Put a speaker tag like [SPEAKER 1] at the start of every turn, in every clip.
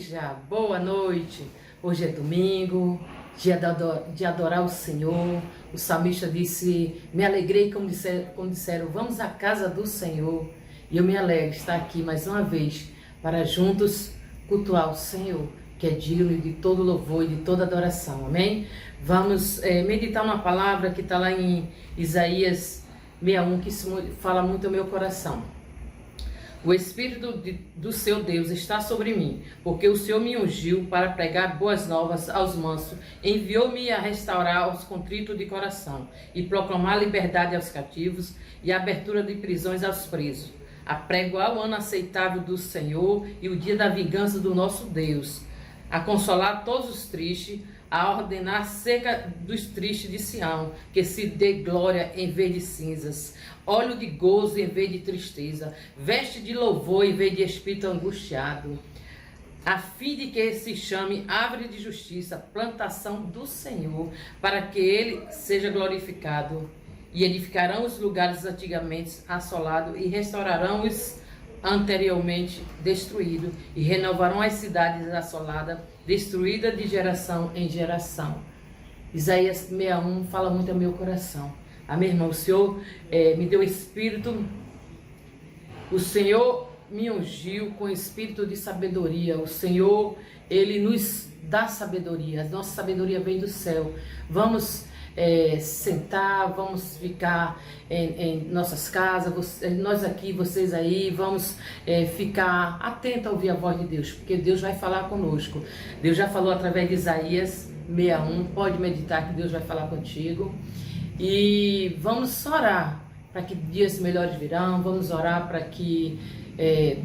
[SPEAKER 1] igreja, boa noite. Hoje é domingo, dia de adorar o Senhor. O salmista disse, me alegrei, como disseram, vamos à casa do Senhor. E eu me alegro de estar aqui mais uma vez para juntos cultuar o Senhor, que é digno de todo louvor e de toda adoração, amém? Vamos meditar uma palavra que está lá em Isaías 61, que fala muito ao meu coração. O Espírito do seu Deus está sobre mim, porque o Senhor me ungiu para pregar boas novas aos mansos, enviou-me a restaurar os contritos de coração e proclamar liberdade aos cativos e a abertura de prisões aos presos, a pregoar o ano aceitável do Senhor e o dia da vingança do nosso Deus, a consolar todos os tristes, a ordenar seca dos tristes de Sião, que se dê glória em vez de cinzas, óleo de gozo em vez de tristeza, veste de louvor em vez de espírito angustiado, a fim de que se chame árvore de justiça, plantação do Senhor, para que ele seja glorificado. E edificarão os lugares antigamente assolados e restaurarão os anteriormente destruídos e renovarão as cidades assoladas, destruídas de geração em geração. Isaías 61 fala muito ao meu coração. Amém, irmão? O Senhor me deu espírito, o Senhor me ungiu com espírito de sabedoria. O Senhor, Ele nos dá sabedoria. A nossa sabedoria vem do céu. Vamos sentar, vamos ficar em nossas casas, nós aqui, vocês aí, vamos ficar atentos a ouvir a voz de Deus, porque Deus vai falar conosco. Deus já falou através de Isaías 61, pode meditar que Deus vai falar contigo. E vamos orar para que dias melhores virão, vamos orar para que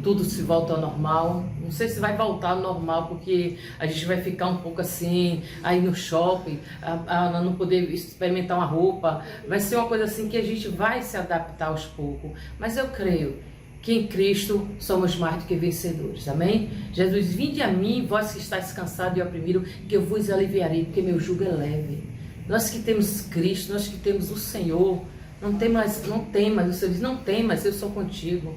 [SPEAKER 1] tudo se volte ao normal. Não sei se vai voltar ao normal, porque a gente vai ficar um pouco assim, aí no shopping, a não poder experimentar uma roupa. Vai ser uma coisa assim que a gente vai se adaptar aos poucos. Mas eu creio que em Cristo somos mais do que vencedores, amém? Jesus, vinde a mim, vós que estáis cansados e oprimidos, que eu vos aliviarei, porque meu jugo é leve. Nós que temos Cristo, nós que temos o Senhor, não temas, o Senhor diz, não temas, eu sou contigo.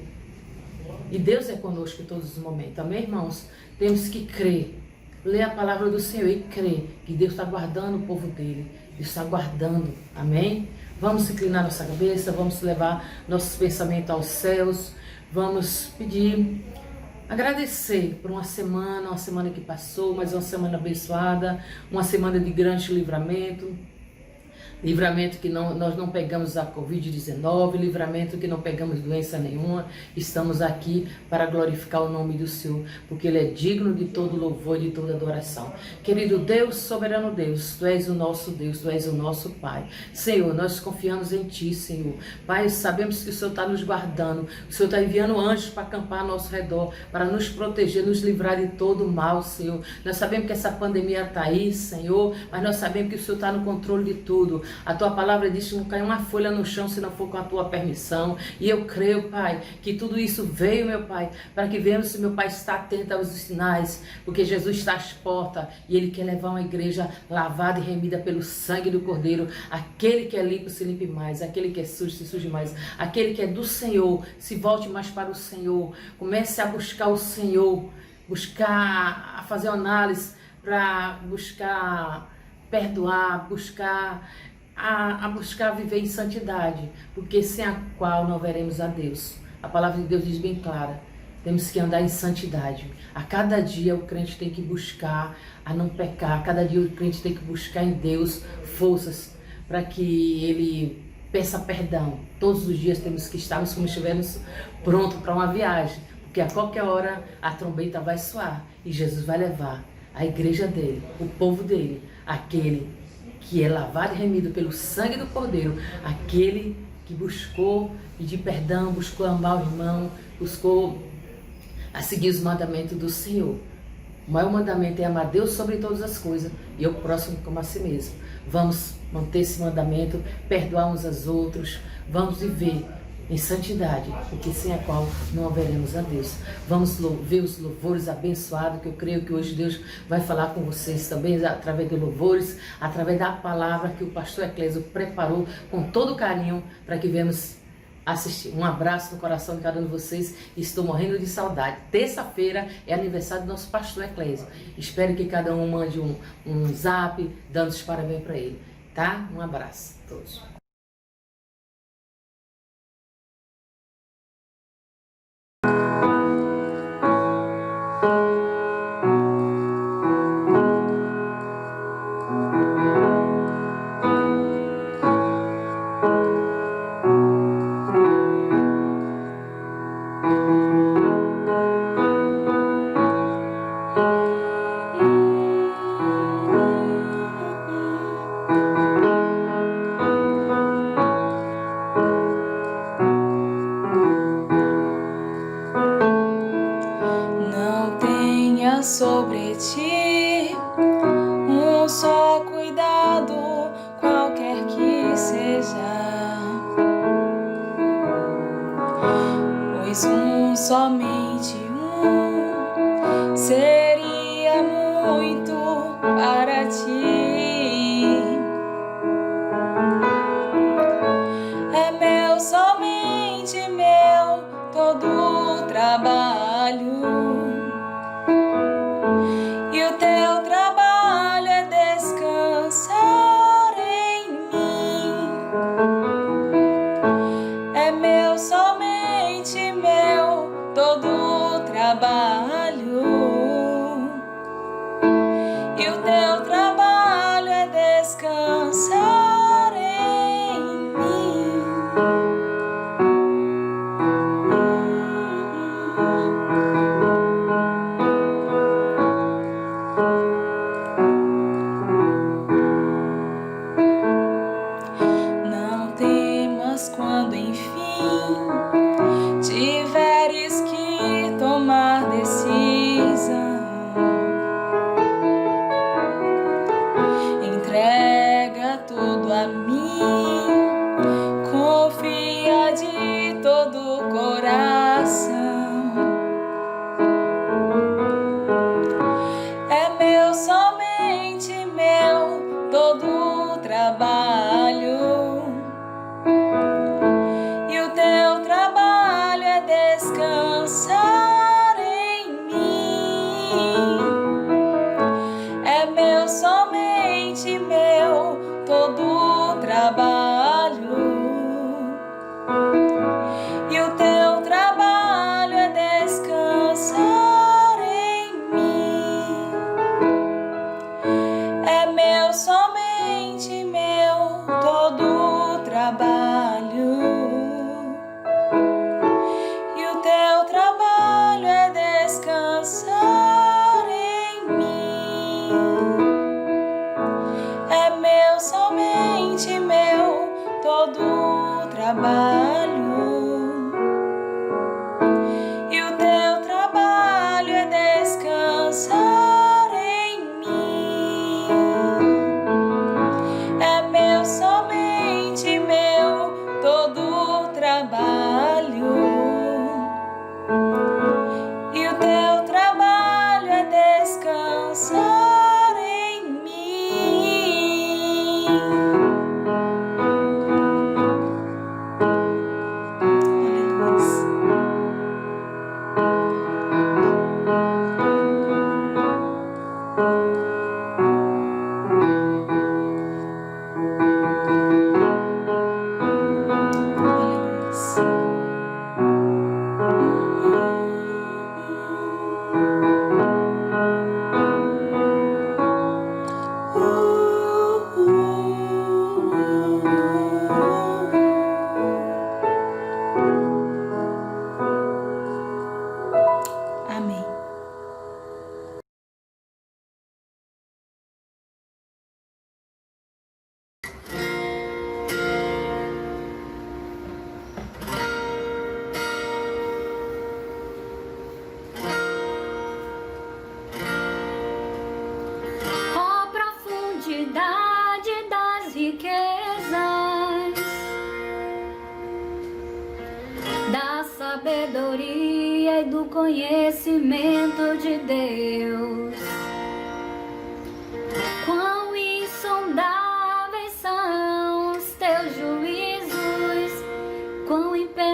[SPEAKER 1] E Deus é conosco em todos os momentos, amém, irmãos? Temos que crer, ler a palavra do Senhor e crer que Deus está guardando o povo dele, Deus está guardando, amém? Vamos inclinar nossa cabeça, vamos levar nossos pensamentos aos céus, vamos pedir, agradecer por uma semana que passou, mas uma semana abençoada, uma semana de grande livramento que nós não pegamos a Covid-19, livramento que não pegamos doença nenhuma. Estamos aqui para glorificar o nome do Senhor, porque Ele é digno de todo louvor e de toda adoração. Querido Deus, soberano Deus, Tu és o nosso Deus, Tu és o nosso Pai. Senhor, nós confiamos em Ti, Senhor. Pai, sabemos que o Senhor está nos guardando, o Senhor está enviando anjos para acampar ao nosso redor, para nos proteger, nos livrar de todo o mal, Senhor. Nós sabemos que essa pandemia está aí, Senhor, mas nós sabemos que o Senhor está no controle de tudo. A Tua palavra diz que não cai uma folha no chão se não for com a Tua permissão. E eu creio, Pai, que tudo isso veio, meu Pai, para que vejamos se meu Pai está atento aos sinais, porque Jesus está às portas e Ele quer levar uma igreja lavada e remida pelo sangue do Cordeiro. Aquele que é limpo se limpe mais, aquele que é sujo se suje mais, aquele que é do Senhor se volte mais para o Senhor. Comece a buscar o Senhor, buscar a fazer uma análise para buscar perdoar, buscar viver em santidade, porque sem a qual não veremos a Deus. A palavra de Deus diz bem clara, temos que andar em santidade. A cada dia o crente tem que buscar a não pecar, a cada dia o crente tem que buscar em Deus forças para que Ele peça perdão. Todos os dias temos que estarmos como estivermos prontos para uma viagem, porque a qualquer hora a trombeta vai soar e Jesus vai levar a igreja dele, o povo dele, aquele que é lavado e remido pelo sangue do Cordeiro, aquele que buscou pedir perdão, buscou amar o irmão, buscou a seguir os mandamentos do Senhor. O maior mandamento é amar Deus sobre todas as coisas e o próximo como a si mesmo. Vamos manter esse mandamento, perdoar uns aos outros, vamos viver em santidade, porque sem a qual não haveremos a Deus. Vamos ver os louvores abençoados, que eu creio que hoje Deus vai falar com vocês também, através de louvores, através da palavra que o pastor Eclésio preparou com todo carinho, para que venhamos assistir. Um abraço no coração de cada um de vocês. Estou morrendo de saudade. Terça-feira é aniversário do nosso pastor Eclésio. Espero que cada um mande um zap dando os parabéns para ele, tá? Um abraço a todos.
[SPEAKER 2] Sobre ti um só cuidado, qualquer que seja, pois somente seria muito para ti. É meu, somente meu, todo o trabalho. E o teu trabalho é descansar em mim. É meu, somente meu, todo o trabalho. E o teu trabalho é descansar em mim. Quando enfim tiveres que tomar decisão, entrega tudo a mim, confia de todo o coração. É meu, somente meu, todo o trabalho. E o teu trabalho é descansar em mim. É meu, somente meu, todo o trabalho. E o teu trabalho é descansar em mim. É meu, somente meu, todo o trabalho. E o teu trabalho é descansar em mim. É meu, somente meu, todo o trabalho. E o teu trabalho é descansar em mim. É meu, somente meu, todo o trabalho. E o teu trabalho é descansar em mim. Amém.
[SPEAKER 3] Ó profundidade das riquezas, da sabedoria e do conhecimento de Deus. Quão insondáveis são os teus juízos, quão impensáveis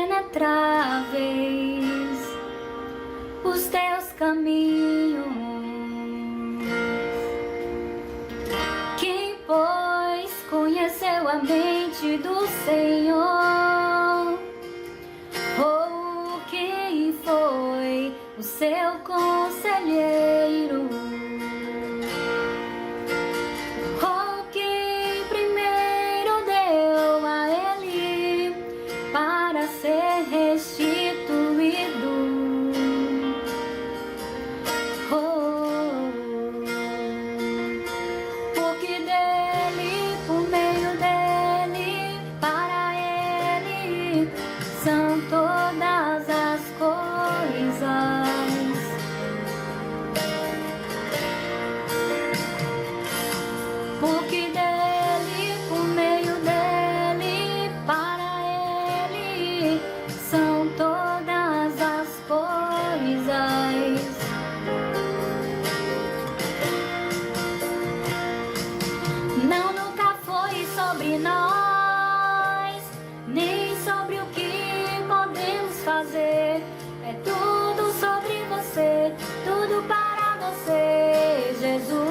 [SPEAKER 3] diante do Senhor. Oh, quem foi o seu conselheiro? Oh, quem primeiro deu a ele para ser restituído? Oh, porque dele, por meio dele, para ele são todas as coisas. Porque dele, por meio dele, para ele são todas as coisas. Não, nunca foi sobre nós, nem sobre o que podemos fazer. É tudo sobre você, tudo para você, Jesus.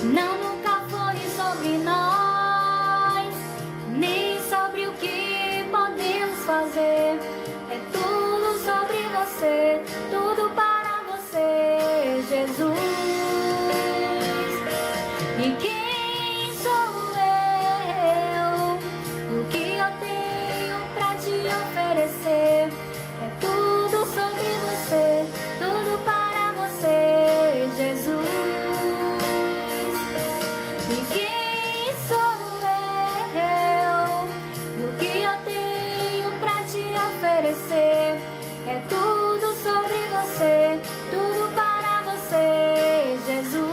[SPEAKER 3] Não, nunca foi sobre nós, nem sobre o que podemos fazer. É tudo sobre você, tudo para você, Jesus. E quem sou eu? O que eu tenho pra te oferecer? É tudo sobre você, tudo para você, Jesus. E quem sou eu? O que eu tenho pra te oferecer? É tudo sobre você, tudo para você, Jesus.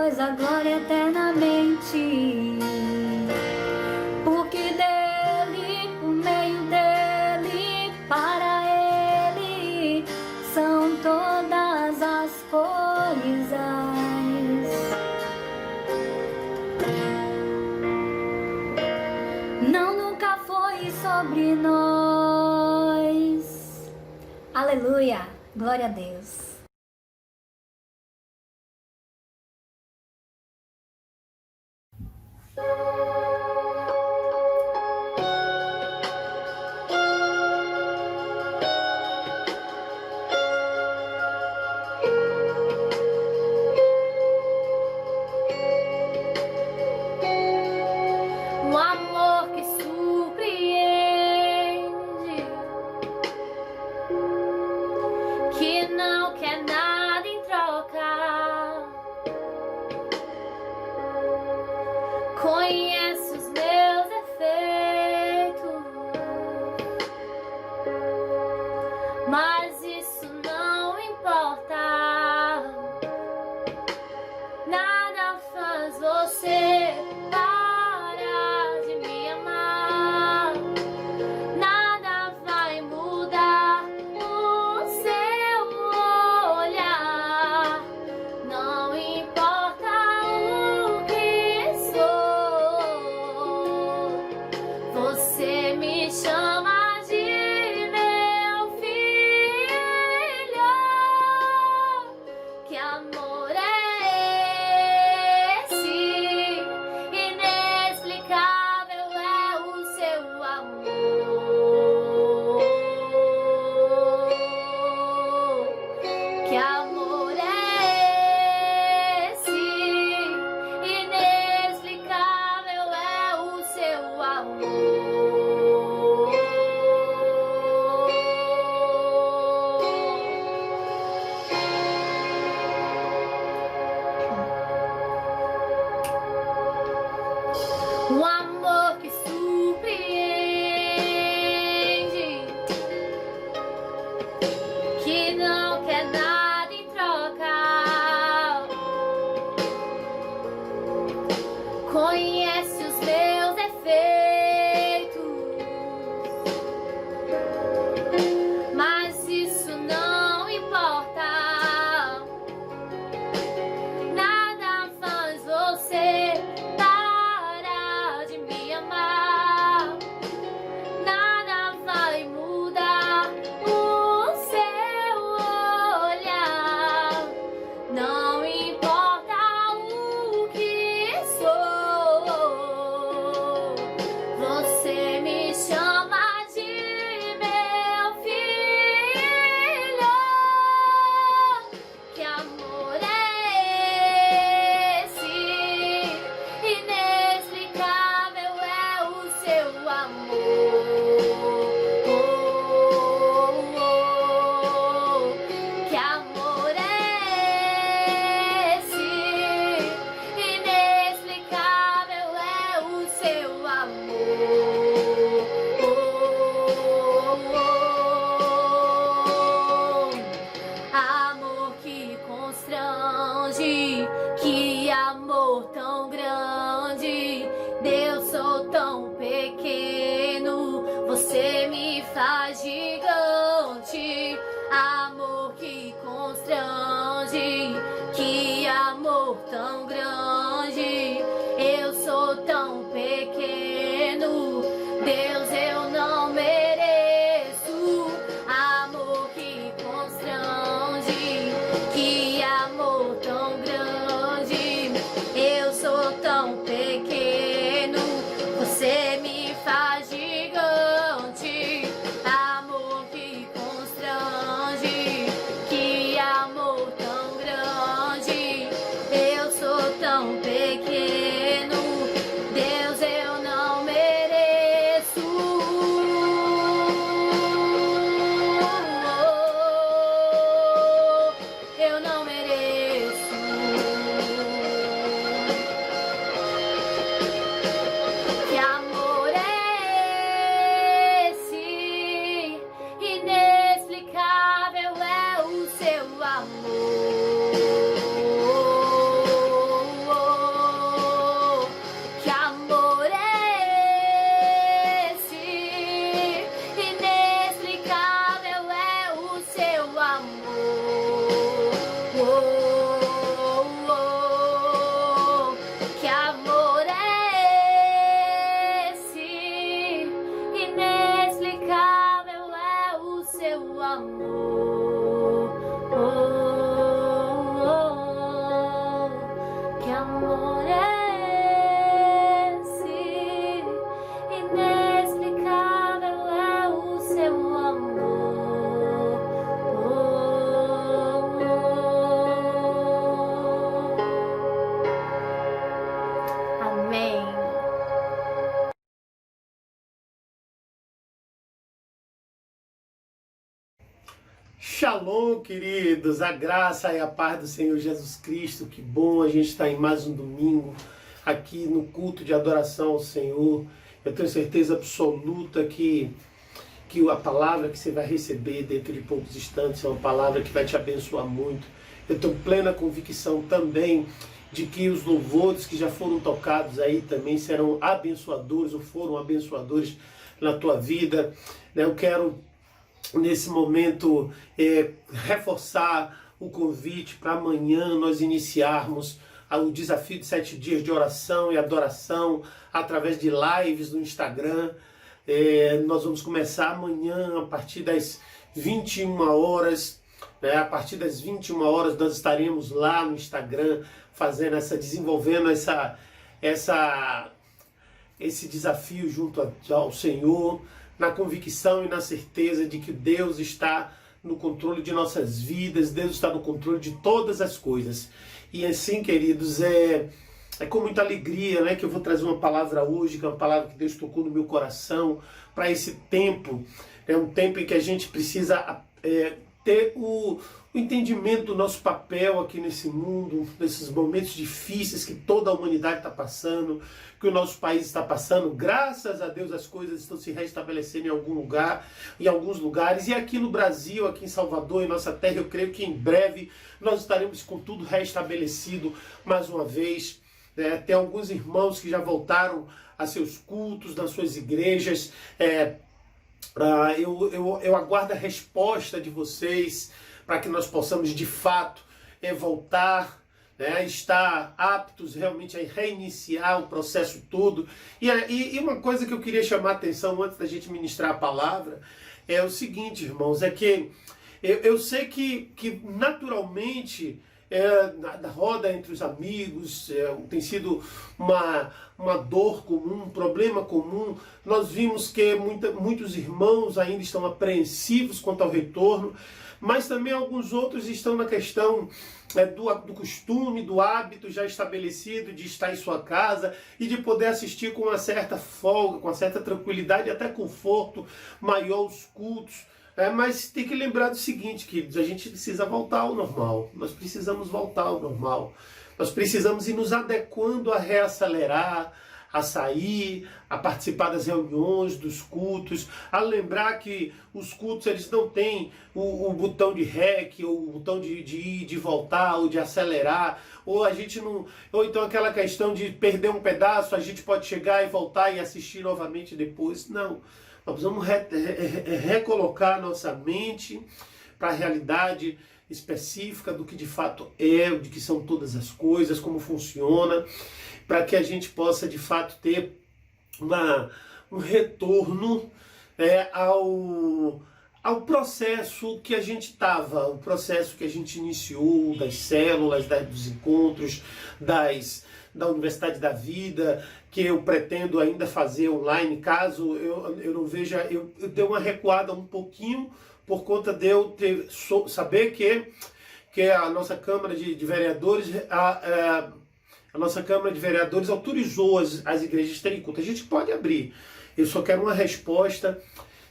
[SPEAKER 3] depois a glória eternamente. Porque dele, por meio dele, para ele são todas as coisas. Não, nunca foi sobre nós. Aleluia, glória a Deus. Um amor que surpreende, que não quer nada em troca, conhece os meus defeitos, mas isso não importa. Nada faz você parar de me amar. Nada vai mudar o seu olhar. Não importa o que sou, você me chama de meu filho. seu amor. Que amor é esse? Inexplicável é o seu amor. Amém.
[SPEAKER 4] Shalom, queridos, a graça e a paz do Senhor Jesus Cristo. Que bom a gente estar em mais um domingo aqui no culto de adoração ao Senhor. Eu tenho certeza absoluta que a palavra que você vai receber dentro de poucos instantes é uma palavra que vai te abençoar muito. Eu tenho plena convicção também de que os louvores que já foram tocados aí também serão abençoadores ou foram abençoadores na tua vida. Eu quero nesse momento reforçar o convite para amanhã nós iniciarmos o desafio de 7 dias de oração e adoração através de lives no Instagram. Nós vamos começar amanhã a partir das 21 horas. A partir das 21 horas nós estaremos lá no Instagram desenvolvendo esse desafio junto ao Senhor, na convicção e na certeza de que Deus está no controle de nossas vidas, Deus está no controle de todas as coisas. E assim, queridos, é com muita alegria, né, que eu vou trazer uma palavra hoje, que é uma palavra que Deus tocou no meu coração, para esse tempo. É um tempo em que a gente precisa ter o entendimento do nosso papel aqui nesse mundo, nesses momentos difíceis que toda a humanidade está passando, que o nosso país está passando. Graças a Deus as coisas estão se restabelecendo em alguns lugares, e aqui no Brasil, aqui em Salvador, em nossa terra, eu creio que em breve nós estaremos com tudo restabelecido mais uma vez. Tem alguns irmãos que já voltaram a seus cultos, nas suas igrejas. Eu aguardo a resposta de vocês para que nós possamos de fato voltar, estar aptos realmente a reiniciar o processo todo. E uma coisa que eu queria chamar a atenção antes da gente ministrar a palavra é o seguinte, irmãos, é que eu sei que naturalmente na roda entre os amigos tem sido uma dor comum, um problema comum. Nós vimos que muitos irmãos ainda estão apreensivos quanto ao retorno, mas também alguns outros estão na questão do costume, do hábito já estabelecido de estar em sua casa e de poder assistir com uma certa folga, com uma certa tranquilidade e até conforto maior os cultos. Mas tem que lembrar do seguinte, queridos, a gente precisa voltar ao normal. Nós precisamos voltar ao normal. Nós precisamos ir nos adequando a reacelerar, a sair, a participar das reuniões, dos cultos, a lembrar que os cultos eles não têm o botão de REC, ou o botão de ir, de voltar, ou de acelerar, ou a gente não, ou então aquela questão de perder um pedaço, a gente pode chegar e voltar e assistir novamente depois. Não. Nós vamos recolocar nossa mente para a realidade específica do que de fato de que são todas as coisas, como funciona, para que a gente possa de fato ter um retorno ao processo que a gente estava, o processo que a gente iniciou das células, dos encontros, da Universidade da Vida, que eu pretendo ainda fazer online, caso eu não veja, eu dei uma recuada um pouquinho por conta de eu saber que a nossa Câmara de Vereadores, a nossa Câmara de Vereadores autorizou as igrejas a terem culto. A gente pode abrir, eu só quero uma resposta,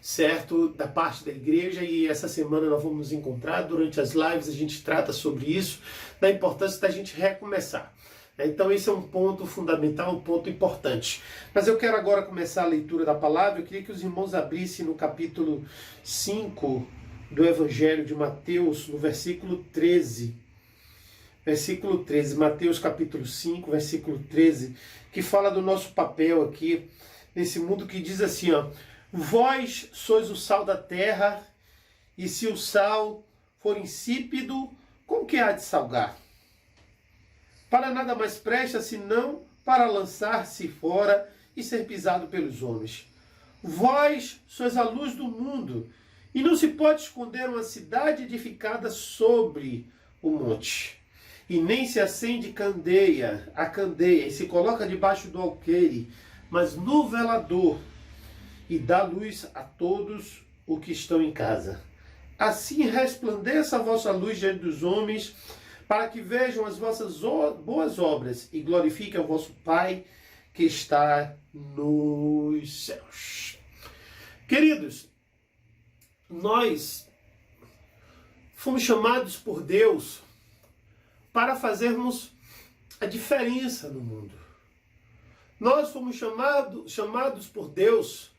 [SPEAKER 4] certo, da parte da igreja, e essa semana nós vamos nos encontrar, durante as lives a gente trata sobre isso, da importância da gente recomeçar. Então esse é um ponto fundamental, um ponto importante. Mas eu quero agora começar a leitura da palavra. Eu queria que os irmãos abrissem no capítulo 5 do Evangelho de Mateus, no versículo 13. Versículo 13, Mateus capítulo 5, versículo 13, que fala do nosso papel aqui, nesse mundo, que diz assim, ó: vós sois o sal da terra, e se o sal for insípido, com que há de salgar? Para nada mais presta, senão para lançar-se fora e ser pisado pelos homens. Vós sois a luz do mundo. E não se pode esconder uma cidade edificada sobre o monte. E nem se acende a candeia, e se coloca debaixo do alqueire, mas no velador, e dá luz a todos os que estão em casa. Assim resplandeça a vossa luz diante dos homens, para que vejam as vossas boas obras e glorifiquem o vosso Pai que está nos céus. Queridos, nós fomos chamados por Deus para fazermos a diferença no mundo. Nós fomos chamados por Deus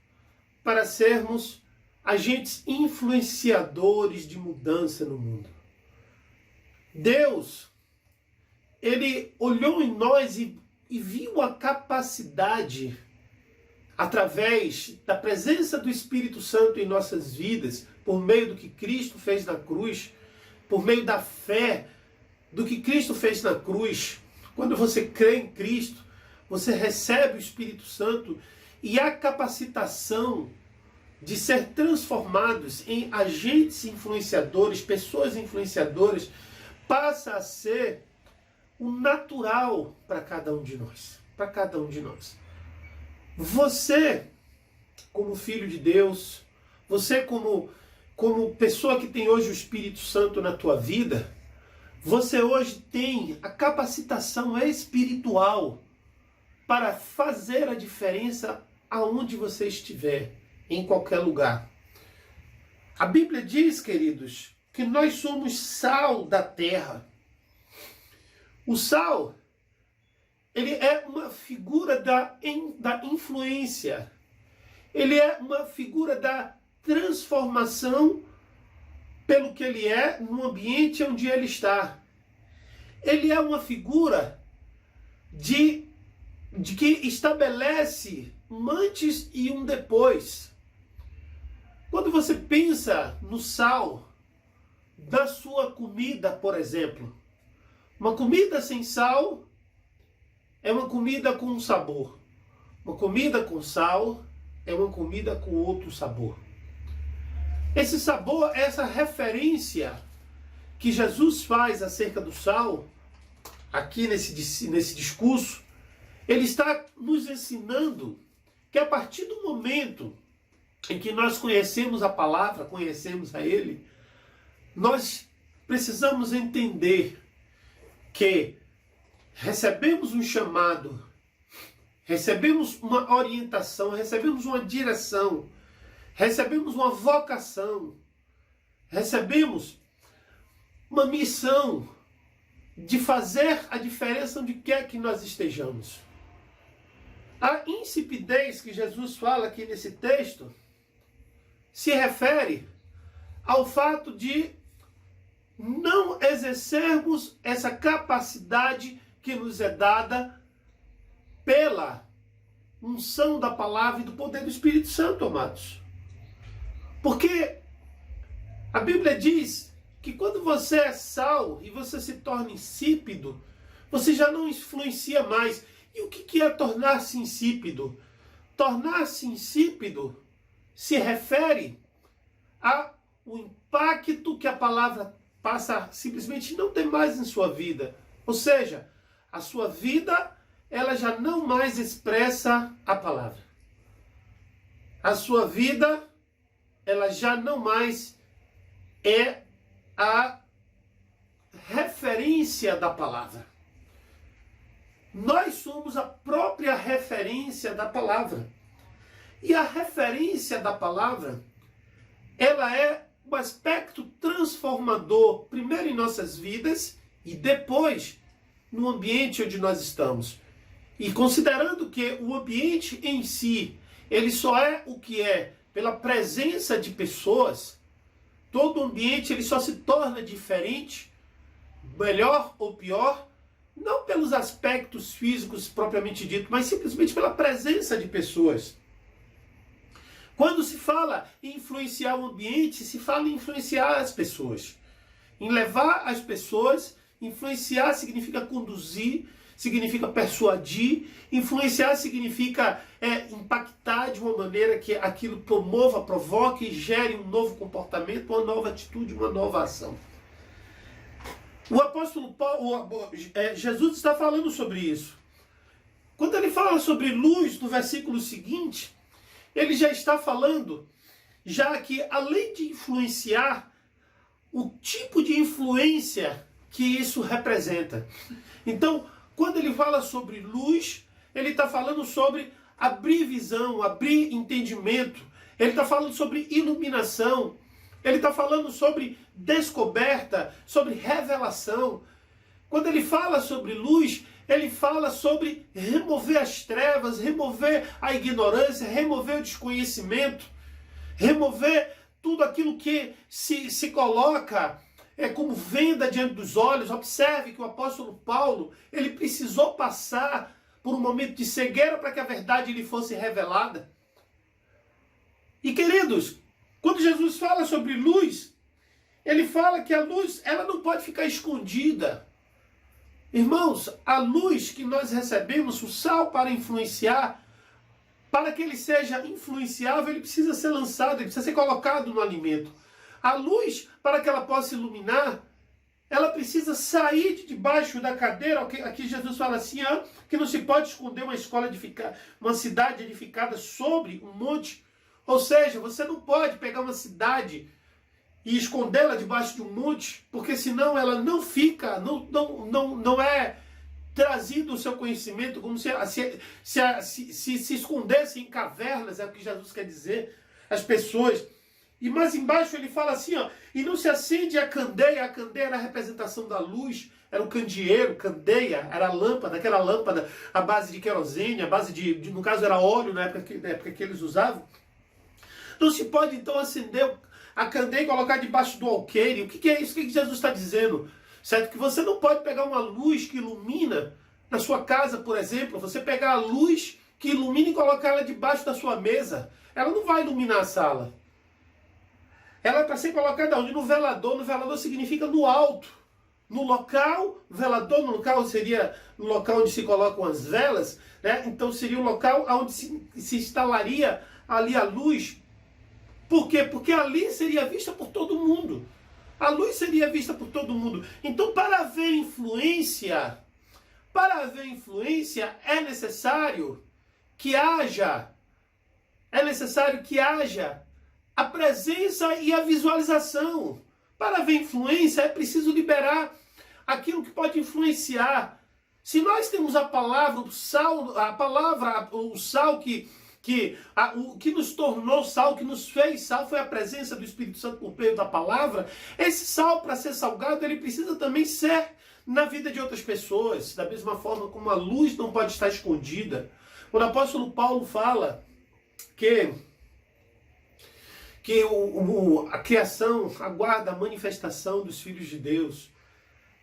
[SPEAKER 4] para sermos agentes influenciadores de mudança no mundo. Deus, Ele olhou em nós e viu a capacidade, através da presença do Espírito Santo em nossas vidas, por meio do que Cristo fez na cruz, por meio da fé do que Cristo fez na cruz. Quando você crê em Cristo, você recebe o Espírito Santo e a capacitação de ser transformados em agentes influenciadores, pessoas influenciadoras, passa a ser o natural para cada um de nós. Para cada um de nós. Você, como filho de Deus, você como pessoa que tem hoje o Espírito Santo na tua vida, você hoje tem a capacitação espiritual para fazer a diferença aonde você estiver, em qualquer lugar. A Bíblia diz, queridos, que nós somos sal da terra. O sal, ele é uma figura da influência. Ele é uma figura da transformação pelo que ele é no ambiente onde ele está. Ele é uma figura de que estabelece um antes e um depois. Quando você pensa no sal da sua comida, por exemplo, uma comida sem sal é uma comida com sabor. Uma comida com sal é uma comida com outro sabor. Esse sabor, essa referência que Jesus faz acerca do sal, aqui nesse discurso, ele está nos ensinando que a partir do momento em que nós conhecemos a palavra, conhecemos a Ele, nós precisamos entender que recebemos um chamado, recebemos uma orientação, recebemos uma direção, recebemos uma vocação, recebemos uma missão de fazer a diferença onde quer que nós estejamos. A insipidez que Jesus fala aqui nesse texto se refere ao fato de não exercermos essa capacidade que nos é dada pela unção da palavra e do poder do Espírito Santo, amados. Porque a Bíblia diz que quando você é sal e você se torna insípido, você já não influencia mais. E o que é tornar-se insípido? Tornar-se insípido se refere ao impacto que a palavra passa simplesmente não ter mais em sua vida. Ou seja, a sua vida ela já não mais expressa a palavra. A sua vida ela já não mais é a referência da palavra. Nós somos a própria referência da palavra. E a referência da palavra, ela é um aspecto transformador, primeiro em nossas vidas e depois no ambiente onde nós estamos. E considerando que o ambiente em si, ele só é o que é pela presença de pessoas, todo ambiente ele só se torna diferente, melhor ou pior, não pelos aspectos físicos propriamente dito, mas simplesmente pela presença de pessoas. Quando se fala em influenciar o ambiente, se fala em influenciar as pessoas. Em levar as pessoas, influenciar significa conduzir, significa persuadir, influenciar significa impactar de uma maneira que aquilo promova, provoque e gere um novo comportamento, uma nova atitude, uma nova ação. O apóstolo Paulo, Jesus está falando sobre isso. Quando ele fala sobre luz no versículo seguinte, ele já está falando, já que além de influenciar, o tipo de influência que isso representa. Então, quando ele fala sobre luz, ele está falando sobre abrir visão, abrir entendimento. Ele está falando sobre iluminação. Ele está falando sobre descoberta, sobre revelação. Quando ele fala sobre luz, ele fala sobre remover as trevas, remover a ignorância, remover o desconhecimento, remover tudo aquilo que se coloca como venda diante dos olhos. Observe que o apóstolo Paulo, ele precisou passar por um momento de cegueira para que a verdade lhe fosse revelada. E queridos, quando Jesus fala sobre luz, ele fala que a luz, ela não pode ficar escondida. Irmãos, a luz que nós recebemos, o sal para influenciar, para que ele seja influenciável, ele precisa ser lançado, ele precisa ser colocado no alimento. A luz, para que ela possa iluminar, ela precisa sair de debaixo da cadeira. Aqui Jesus fala assim, que não se pode esconder uma cidade edificada sobre um monte. Ou seja, você não pode pegar uma cidade e escondê-la debaixo de um monte, porque senão ela não fica, não é trazido o seu conhecimento, como se escondesse em cavernas, é o que Jesus quer dizer, as pessoas. E mais embaixo ele fala assim, e não se acende a candeia era a representação da luz, era o candeeiro, candeia, era a lâmpada, aquela lâmpada à base de querosene, à base no caso era óleo, na época que eles usavam. Não se pode então acender a candeia e colocar debaixo do alqueire. O que é isso? O que Jesus está dizendo? Certo? Que você não pode pegar uma luz que ilumina na sua casa, por exemplo, você pegar a luz que ilumina e colocar ela debaixo da sua mesa. Ela não vai iluminar a sala. Ela é para ser colocada onde? No velador. No velador significa no alto. No local, velador no local seria no local onde se colocam as velas, né? Então seria o local onde se instalaria ali a luz. Por quê? Porque ali seria vista por todo mundo. A luz seria vista por todo mundo. Então, para haver influência é necessário que haja a presença e a visualização. Para haver influência é preciso liberar aquilo que pode influenciar. Se nós temos a palavra, o sal o que nos tornou sal, o que nos fez sal, foi a presença do Espírito Santo por meio da palavra. Esse sal, para ser salgado, ele precisa também ser na vida de outras pessoas, da mesma forma como a luz não pode estar escondida. Quando o apóstolo Paulo fala que a criação aguarda a manifestação dos filhos de Deus,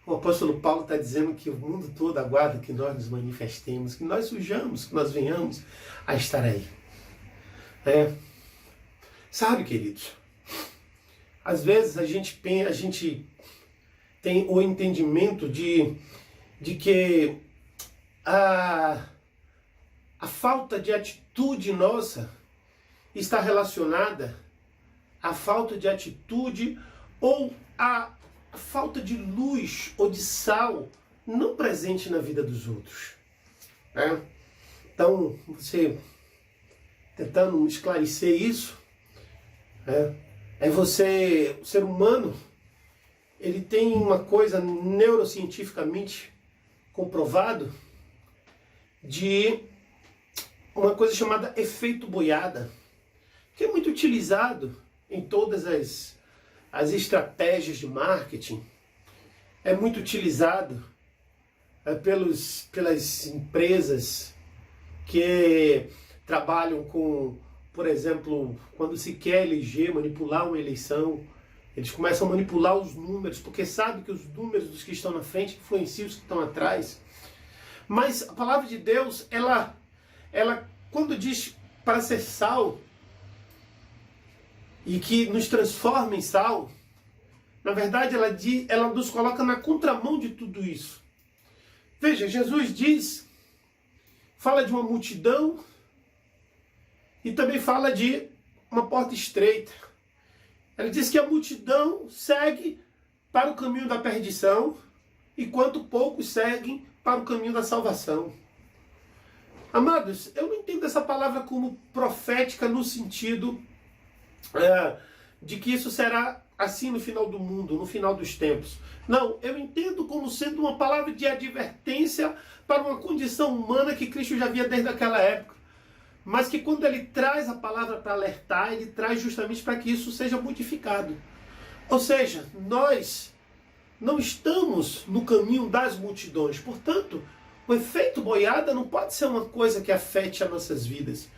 [SPEAKER 4] o apóstolo Paulo está dizendo que o mundo todo aguarda que nós nos manifestemos, que nós surjamos, que nós venhamos a estar aí. Sabe, queridos, às vezes a gente tem o entendimento de que a falta de atitude nossa está relacionada à falta de atitude ou à falta de luz ou de sal não presente na vida dos outros. Então, você tentando esclarecer isso, o ser humano, ele tem uma coisa neurocientificamente comprovado de uma coisa chamada efeito boiada, que é muito utilizado em todas as estratégias de marketing, é muito utilizado pelas empresas que trabalham com, por exemplo, quando se quer eleger, manipular uma eleição, eles começam a manipular os números, porque sabem que os números dos que estão na frente influenciam os que estão atrás. Mas a palavra de Deus, ela quando diz para ser sal, e que nos transforma em sal, na verdade ela nos coloca na contramão de tudo isso. Veja, Jesus fala de uma multidão e também fala de uma porta estreita. Ele diz que a multidão segue para o caminho da perdição, enquanto poucos seguem para o caminho da salvação. Amados, eu não entendo essa palavra como profética no sentido de que isso será assim no final do mundo, no final dos tempos. Não, eu entendo como sendo uma palavra de advertência para uma condição humana que Cristo já via desde aquela época. Mas que quando ele traz a palavra para alertar, ele traz justamente para que isso seja modificado. Ou seja, nós não estamos no caminho das multidões. Portanto, o efeito boiada não pode ser uma coisa que afete as nossas vidas.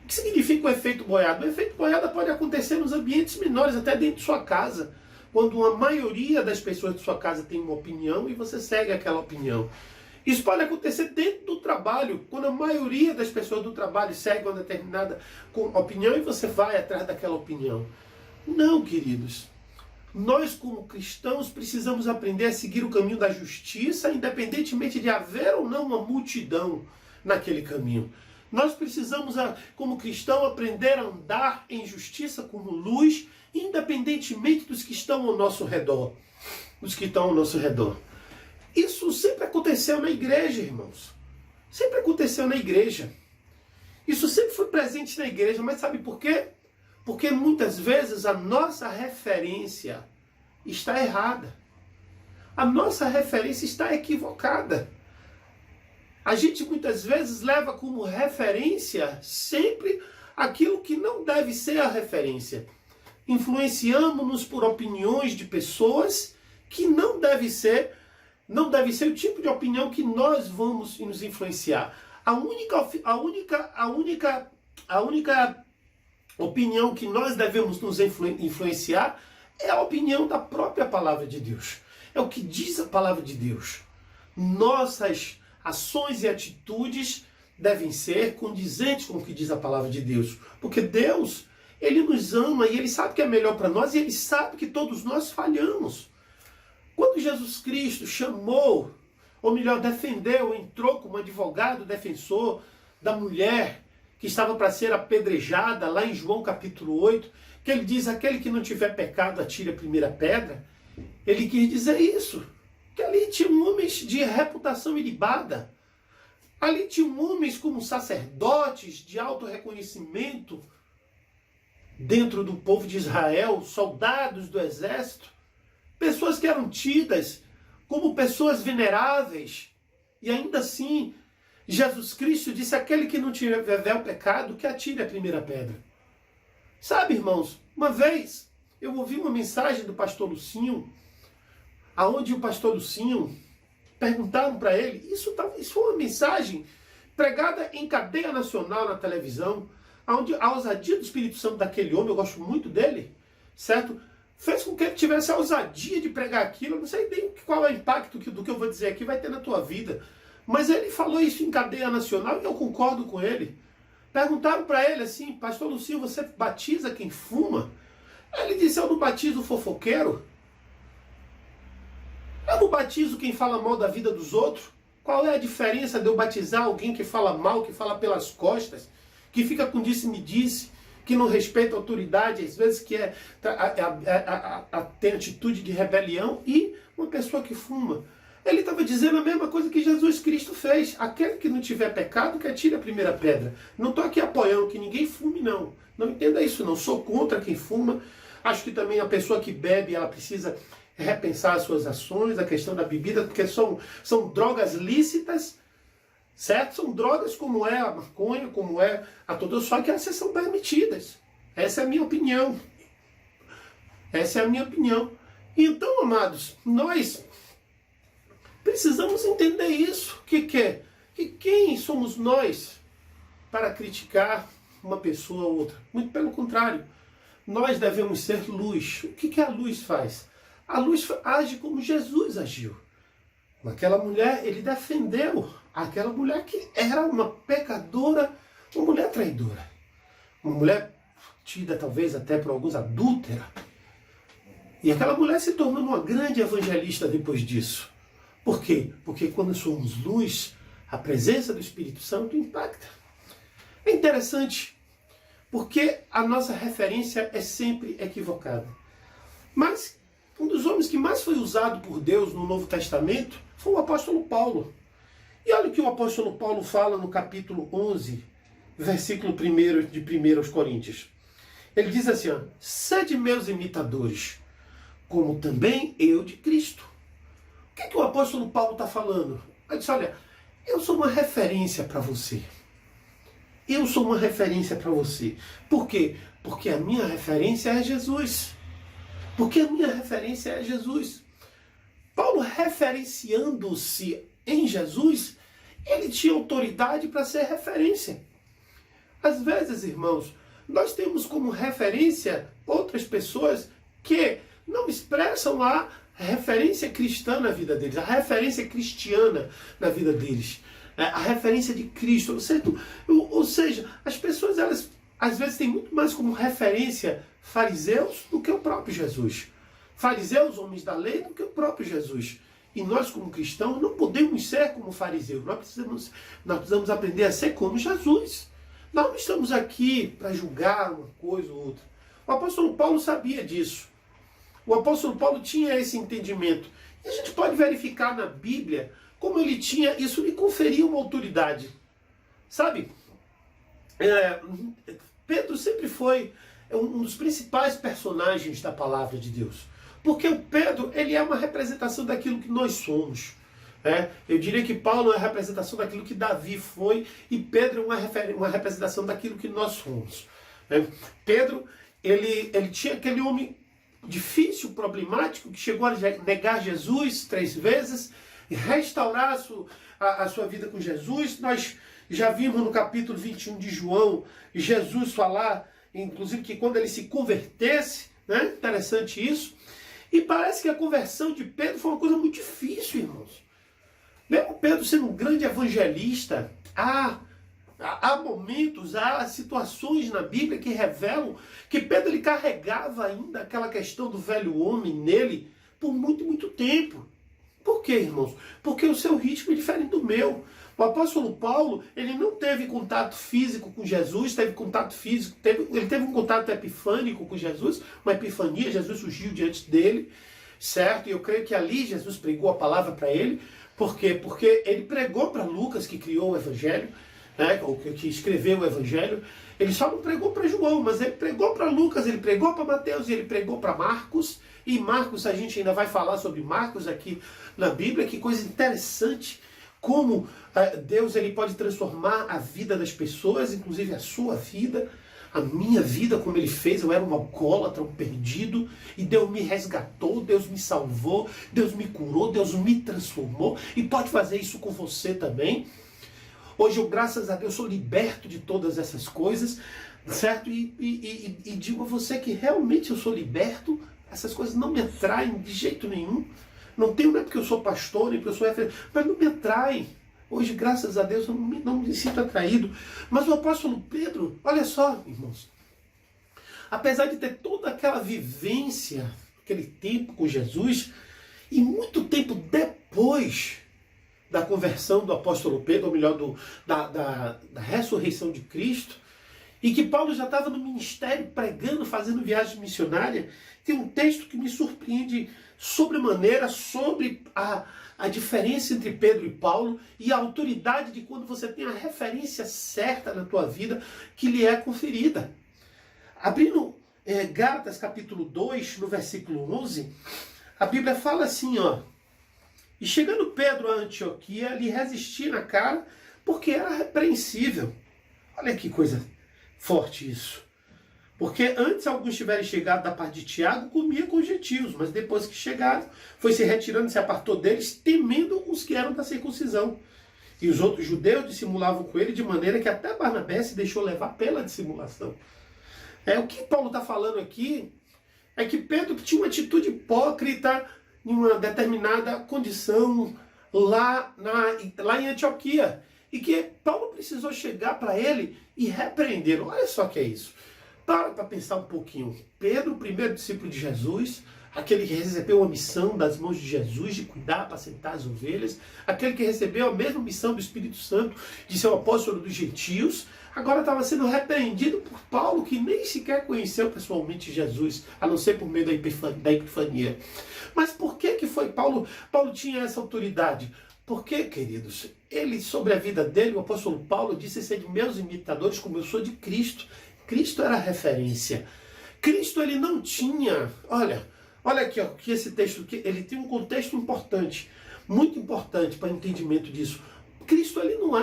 [SPEAKER 4] O que significa o efeito boiada? O efeito boiada pode acontecer nos ambientes menores, até dentro de sua casa. Quando a maioria das pessoas de sua casa tem uma opinião e você segue aquela opinião. Isso pode acontecer dentro do trabalho, quando a maioria das pessoas do trabalho segue uma determinada opinião e você vai atrás daquela opinião. Não, queridos. Nós, como cristãos, precisamos aprender a seguir o caminho da justiça, independentemente de haver ou não uma multidão naquele caminho. Nós precisamos, como cristão, aprender a andar em justiça como luz, independentemente dos que estão ao nosso redor. Dos que estão ao nosso redor. Isso sempre aconteceu na igreja, irmãos. Sempre aconteceu na igreja. Isso sempre foi presente na igreja, mas sabe por quê? Porque muitas vezes a nossa referência está errada. A nossa referência está equivocada. A gente muitas vezes leva como referência sempre aquilo que não deve ser a referência. Influenciamos-nos por opiniões de pessoas que não deve ser o tipo de opinião que nós vamos nos influenciar. A única opinião que nós devemos nos influenciar é a opinião da própria palavra de Deus. É o que diz a palavra de Deus. Nossas ações e atitudes devem ser condizentes com o que diz a palavra de Deus. Porque Deus, Ele nos ama e Ele sabe que é melhor para nós e Ele sabe que todos nós falhamos. Quando Jesus Cristo chamou, ou melhor, defendeu, entrou como advogado defensor da mulher que estava para ser apedrejada, lá em João capítulo 8, que ele diz, aquele que não tiver pecado atire a primeira pedra, ele quis dizer isso, que ali tinham homens de reputação ilibada, ali tinham homens como sacerdotes de alto reconhecimento dentro do povo de Israel, soldados do exército, pessoas que eram tidas como pessoas veneráveis. E ainda assim, Jesus Cristo disse, aquele que não tiver o pecado, que atire a primeira pedra. Sabe, irmãos, uma vez eu ouvi uma mensagem do pastor Lucinho, aonde o pastor Lucinho perguntaram para ele, isso foi uma mensagem pregada em cadeia nacional na televisão, onde a ousadia do Espírito Santo daquele homem, eu gosto muito dele, certo? Fez com que ele tivesse a ousadia de pregar aquilo. Eu não sei nem qual é o impacto do que eu vou dizer aqui vai ter na tua vida. Mas ele falou isso em cadeia nacional e eu concordo com ele. Perguntaram para ele assim, pastor Lucinho, você batiza quem fuma? Ele disse, eu não batizo o fofoqueiro. Eu não batizo quem fala mal da vida dos outros. Qual é a diferença de eu batizar alguém que fala mal, que fala pelas costas, que fica com disse-me-disse, que não respeita a autoridade, às vezes que tem atitude de rebelião, e uma pessoa que fuma? Ele estava dizendo a mesma coisa que Jesus Cristo fez. Aquele que não tiver pecado, que atire a primeira pedra. Não estou aqui apoiando que ninguém fume, não. Não entenda isso, não. Sou contra quem fuma. Acho que também a pessoa que bebe, ela precisa repensar as suas ações, a questão da bebida, porque são drogas lícitas, certo? São drogas como é a maconha, como é a todas, só que essas são permitidas. Essa é a minha opinião. Essa é a minha opinião. Então, amados, nós precisamos entender isso. Que quem somos nós para criticar uma pessoa ou outra? Muito pelo contrário. Nós devemos ser luz. O que a luz faz? A luz age como Jesus agiu. Aquela mulher, ele defendeu aquela mulher que era uma pecadora, uma mulher traidora. Uma mulher tida talvez até por alguns adúltera. E aquela mulher se tornou uma grande evangelista depois disso. Por quê? Porque quando somos luz, a presença do Espírito Santo impacta. É interessante, porque a nossa referência é sempre equivocada. Mas um dos homens que mais foi usado por Deus no Novo Testamento foi o apóstolo Paulo. E olha o que o apóstolo Paulo fala no capítulo 11, versículo 1 de 1 aos Coríntios. Ele diz assim, ó, sede meus imitadores, como também eu de Cristo. O que é que o apóstolo Paulo está falando? Ele diz, olha, eu sou uma referência para você. Eu sou uma referência para você. Por quê? Porque a minha referência é Jesus. Porque a minha referência é Jesus. Paulo, referenciando-se em Jesus, ele tinha autoridade para ser referência. Às vezes, irmãos, nós temos como referência outras pessoas que não expressam a referência cristã na vida deles, a referência cristiana na vida deles, a referência de Cristo. Ou seja, as pessoas, elas às vezes têm muito mais como referência fariseus do que o próprio Jesus. Fariseus, homens da lei, do que o próprio Jesus. E nós, como cristãos, não podemos ser como fariseus. Nós precisamos aprender a ser como Jesus. Nós não estamos aqui para julgar uma coisa ou outra. O apóstolo Paulo sabia disso. O apóstolo Paulo tinha esse entendimento. E a gente pode verificar na Bíblia como ele tinha, isso lhe conferia uma autoridade. Sabe? Pedro sempre foi um dos principais personagens da palavra de Deus. Porque o Pedro, ele é uma representação daquilo que nós somos. Eu diria que Paulo é a representação daquilo que Davi foi e Pedro é uma representação daquilo que nós somos. Pedro, ele tinha aquele homem difícil, problemático, que chegou a negar Jesus 3 vezes e restaurar a sua vida com Jesus. Nós já vimos no capítulo 21 de João Jesus falar, inclusive, que quando ele se convertesse, interessante isso. E parece que a conversão de Pedro foi uma coisa muito difícil, irmãos. Mesmo Pedro sendo um grande evangelista, há momentos, há situações na Bíblia que revelam que Pedro ele carregava ainda aquela questão do velho homem nele por muito, muito tempo. Por quê, irmãos? Porque o seu ritmo é diferente do meu. O apóstolo Paulo, ele não teve contato físico com Jesus, teve contato físico, ele teve um contato epifânico com Jesus, uma epifania, Jesus surgiu diante dele, certo? E eu creio que ali Jesus pregou a palavra para ele. Por quê? Porque ele pregou para Lucas, que criou o Evangelho, ou que escreveu o Evangelho. Ele só não pregou para João, mas ele pregou para Lucas, ele pregou para Mateus e ele pregou para Marcos. E Marcos, a gente ainda vai falar sobre Marcos aqui na Bíblia. Que coisa interessante, como Deus ele pode transformar a vida das pessoas, inclusive a sua vida, a minha vida, como ele fez. Eu era um alcoólatra, um perdido, e Deus me resgatou, Deus me salvou, Deus me curou, Deus me transformou, e pode fazer isso com você também. Hoje eu, graças a Deus, sou liberto de todas essas coisas, certo? E digo a você que realmente eu sou liberto, essas coisas não me atraem de jeito nenhum. Não é porque eu sou pastor, nem porque eu sou referente, mas não me atraem. Hoje, graças a Deus, eu não me sinto atraído. Mas o apóstolo Pedro, olha só, irmãos, apesar de ter toda aquela vivência, aquele tempo com Jesus, e muito tempo depois da conversão do apóstolo Pedro, ou melhor, da ressurreição de Cristo, e que Paulo já estava no ministério pregando, fazendo viagem missionária, tem um texto que me surpreende sobremaneira sobre a diferença entre Pedro e Paulo e a autoridade de quando você tem a referência certa na tua vida que lhe é conferida. Abrindo Gálatas capítulo 2, no versículo 11, a Bíblia fala assim, ó: e chegando Pedro a Antioquia, lhe resistia na cara, porque era repreensível. Olha que coisa forte isso. Porque antes alguns tiverem chegado da parte de Tiago, comia com os gentios, mas depois que chegaram, foi se retirando, se apartou deles, temendo os que eram da circuncisão. E os outros judeus dissimulavam com ele, de maneira que até Barnabé se deixou levar pela dissimulação. O que Paulo está falando aqui é que Pedro tinha uma atitude hipócrita em uma determinada condição lá em Antioquia. E que Paulo precisou chegar para ele e repreender. Olha só o que é isso. Para pensar um pouquinho. Pedro, o primeiro discípulo de Jesus, aquele que recebeu a missão das mãos de Jesus de cuidar, apacentar as ovelhas, aquele que recebeu a mesma missão do Espírito Santo de ser o apóstolo dos gentios, agora estava sendo repreendido por Paulo, que nem sequer conheceu pessoalmente Jesus, a não ser por meio da epifania. Mas por que foi Paulo? Paulo tinha essa autoridade. Porque, queridos, ele, sobre a vida dele, o apóstolo Paulo disse ser de meus imitadores como eu sou de Cristo. Cristo era a referência. Cristo, ele não tinha... Olha aqui, ó, que esse texto, ele tem um contexto importante, muito importante para o entendimento disso. Cristo, ele não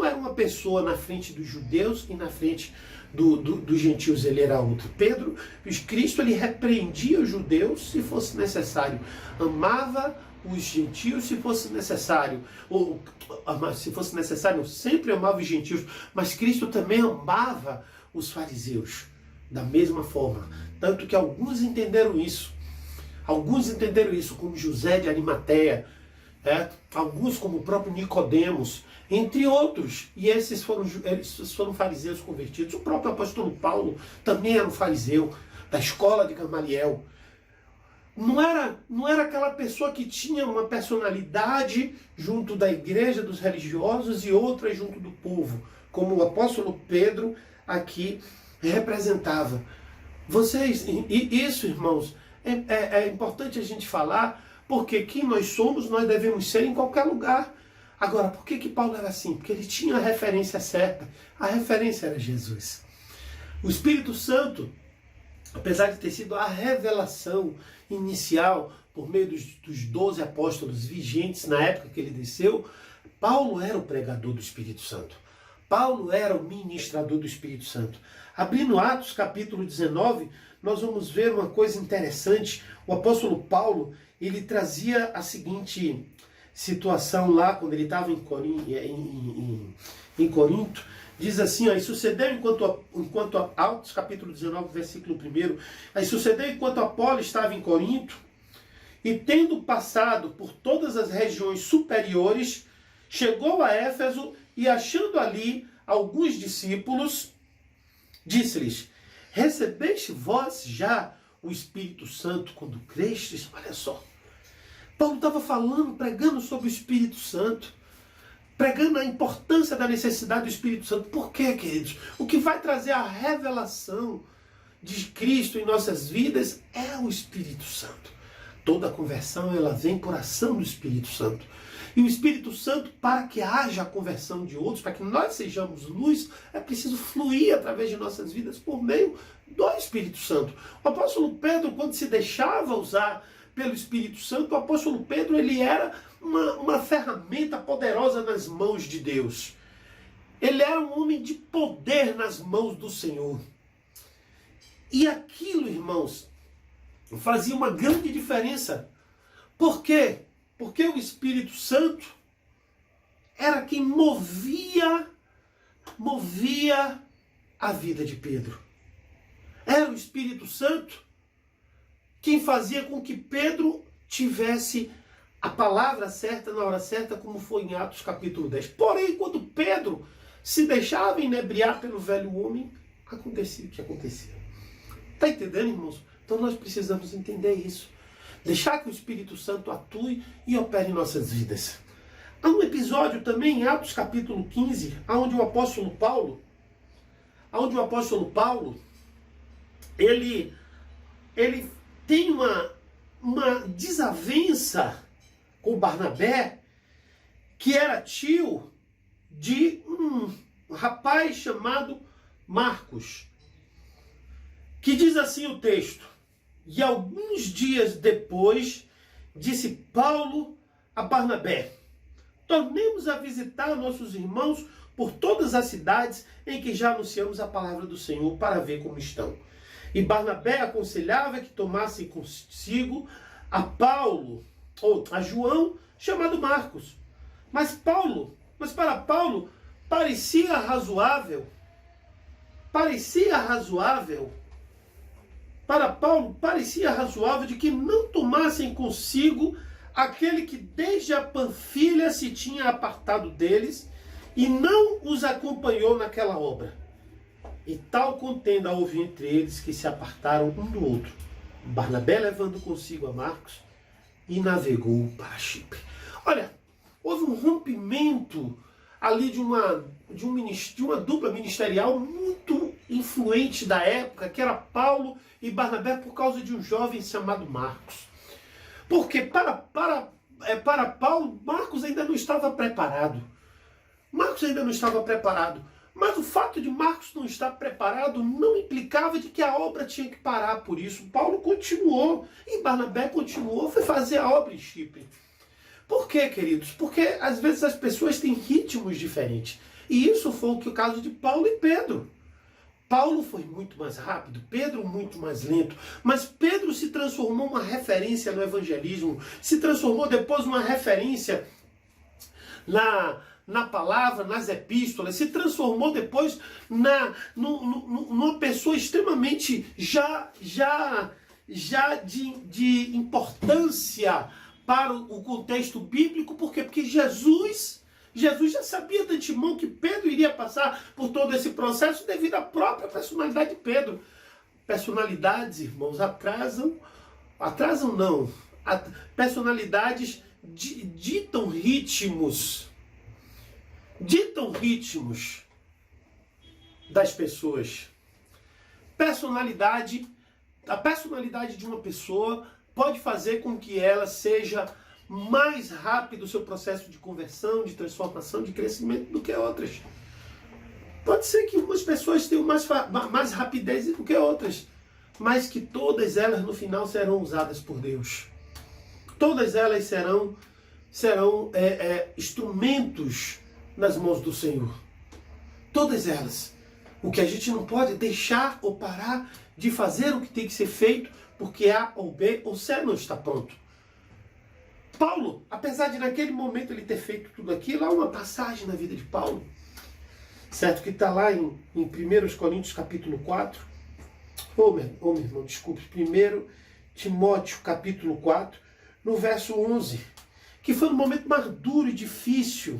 [SPEAKER 4] era uma pessoa na frente dos judeus e na frente dos gentios, ele era outro. Cristo, ele repreendia os judeus se fosse necessário, amava os gentios se fosse necessário, sempre amava os gentios, mas Cristo também amava os fariseus, da mesma forma, tanto que alguns entenderam isso, como José de Arimateia, alguns como o próprio Nicodemos, entre outros, e esses foram fariseus convertidos. O próprio apóstolo Paulo também era um fariseu, da escola de Gamaliel. Não era aquela pessoa que tinha uma personalidade junto da igreja, dos religiosos, e outra junto do povo, como o apóstolo Pedro aqui representava. E isso, irmãos, é importante a gente falar, porque quem nós somos, nós devemos ser em qualquer lugar. Agora, por que Paulo era assim? Porque ele tinha a referência certa. A referência era Jesus. O Espírito Santo, apesar de ter sido a revelação inicial por meio dos 12 apóstolos vigentes na época que ele desceu, Paulo era o pregador do Espírito Santo. Paulo era o ministrador do Espírito Santo. Abrindo Atos capítulo 19, nós vamos ver uma coisa interessante. O apóstolo Paulo, ele trazia a seguinte situação lá, quando ele estava em Corinto, diz assim, ó, e sucedeu enquanto Atos capítulo 19, versículo 1, aí sucedeu enquanto Apolo estava em Corinto, e tendo passado por todas as regiões superiores, chegou a Éfeso, e achando ali alguns discípulos, disse-lhes, recebeste vós já o Espírito Santo quando crestes? Olha só, Paulo estava falando, pregando sobre o Espírito Santo, pregando a importância da necessidade do Espírito Santo. Por quê, queridos? O que vai trazer a revelação de Cristo em nossas vidas é o Espírito Santo. Toda conversão, ela vem por ação do Espírito Santo. E o Espírito Santo, para que haja a conversão de outros, para que nós sejamos luz, é preciso fluir através de nossas vidas por meio do Espírito Santo. O apóstolo Pedro, quando se deixava usar pelo Espírito Santo, o apóstolo Pedro, ele era uma ferramenta poderosa nas mãos de Deus. Ele era um homem de poder nas mãos do Senhor. E aquilo, irmãos, fazia uma grande diferença. Por quê? Porque o Espírito Santo era quem movia a vida de Pedro. Era o Espírito Santo quem fazia com que Pedro tivesse a palavra certa na hora certa, como foi em Atos capítulo 10. Porém, quando Pedro se deixava inebriar pelo velho homem, acontecia o que acontecia. Está entendendo, irmãos? Então nós precisamos entender isso. Deixar que o Espírito Santo atue e opere em nossas vidas. Há um episódio também em Atos capítulo 15, onde o apóstolo Paulo, ele tem uma desavença com Barnabé, que era tio de um rapaz chamado Marcos, que diz assim o texto, e alguns dias depois, disse Paulo a Barnabé, tornemos a visitar nossos irmãos por todas as cidades em que já anunciamos a palavra do Senhor para ver como estão. E Barnabé aconselhava que tomassem consigo a Paulo, ou a João, chamado Marcos. Mas para Paulo, parecia razoável. Para Paulo, parecia razoável de que não tomassem consigo aquele que desde a Panfilha se tinha apartado deles e não os acompanhou naquela obra. E tal contenda houve entre eles que se apartaram um do outro. Barnabé levando consigo a Marcos e navegou para Chipre. Olha, houve um rompimento ali de uma dupla ministerial muito influente da época, que era Paulo e Barnabé, por causa de um jovem chamado Marcos. Porque para Paulo, Marcos ainda não estava preparado. Marcos ainda não estava preparado. Mas o fato de Marcos não estar preparado não implicava de que a obra tinha que parar por isso. Paulo continuou e Barnabé continuou, foi fazer a obra em Chipre. Por quê, queridos? Porque às vezes as pessoas têm ritmos diferentes. E isso foi o caso de Paulo e Pedro. Paulo foi muito mais rápido, Pedro muito mais lento, mas Pedro se transformou uma referência no evangelismo, se transformou depois uma referência na palavra, nas epístolas, se transformou depois numa pessoa extremamente já de importância para o contexto bíblico. Por quê? Porque Jesus já sabia de antemão que Pedro iria passar por todo esse processo devido à própria personalidade de Pedro. Personalidades, irmãos, personalidades ditam ritmos das pessoas. A personalidade de uma pessoa pode fazer com que ela seja mais rápido o seu processo de conversão, de transformação, de crescimento do que outras. Pode ser que umas pessoas tenham mais rapidez do que outras, mas que todas elas no final serão usadas por Deus. Todas elas serão instrumentos nas mãos do Senhor. Todas elas. O que a gente não pode deixar ou parar de fazer o que tem que ser feito, porque A ou B ou C não está pronto. Paulo, apesar de naquele momento ele ter feito tudo aquilo, há uma passagem na vida de Paulo, certo? Que está lá em 1 Coríntios capítulo 4, meu irmão, desculpe, 1 Timóteo capítulo 4, no verso 11, que foi um momento mais duro e difícil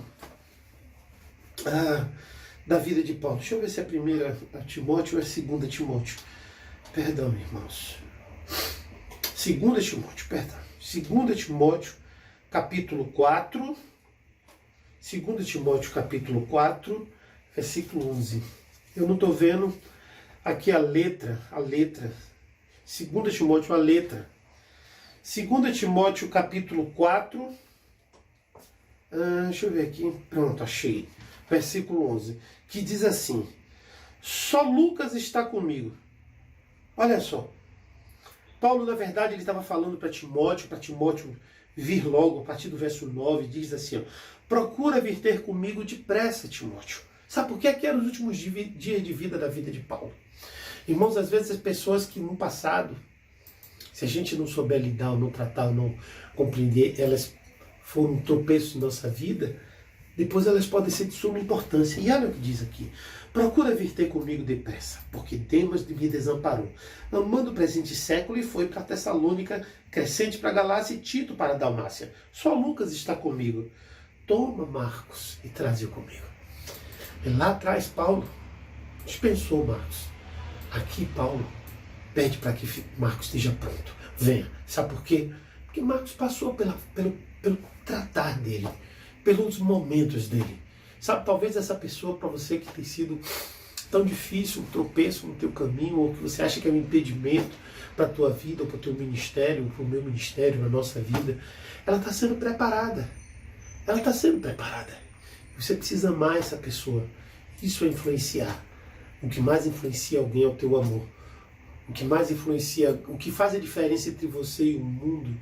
[SPEAKER 4] da vida de Paulo. Deixa eu ver se é 1 Timóteo ou é 2 Timóteo. Perdão, irmãos. 2 Timóteo, perdão. 2 Timóteo, capítulo 4. 2 Timóteo, capítulo 4, versículo 11. Eu não estou vendo aqui a letra. 2 Timóteo, a letra. 2 Timóteo, capítulo 4. Deixa eu ver aqui. Pronto, achei. Versículo 11. Que diz assim: só Lucas está comigo. Olha só. Paulo, na verdade, ele estava falando para Timóteo vir logo, a partir do verso 9, diz assim, ó, procura vir ter comigo depressa, Timóteo. Sabe por quê? Que eram os últimos dias de vida da vida de Paulo. Irmãos, às vezes as pessoas que no passado, se a gente não souber lidar, ou não tratar, ou não compreender, elas foram um tropeço em nossa vida, depois elas podem ser de suma importância. E olha o que diz aqui. Procura vir ter comigo depressa, porque Demas me desamparou, amando o presente século, e foi para Tessalônica, Crescente para Galácia e Tito para Dalmácia. Só Lucas está comigo. Toma Marcos e traze-o comigo. E lá atrás Paulo dispensou Marcos. Aqui Paulo pede para que Marcos esteja pronto. Venha. Sabe por quê? Porque Marcos passou pelo tratar dele, pelos momentos dele. Sabe, talvez essa pessoa, para você que tem sido tão difícil, um tropeço no teu caminho, ou que você acha que é um impedimento para a tua vida, ou para o teu ministério, ou para o meu ministério, na nossa vida, ela está sendo preparada. Ela está sendo preparada. Você precisa amar essa pessoa. Isso é influenciar. O que mais influencia alguém é o teu amor. O que mais influencia, o que faz a diferença entre você e o mundo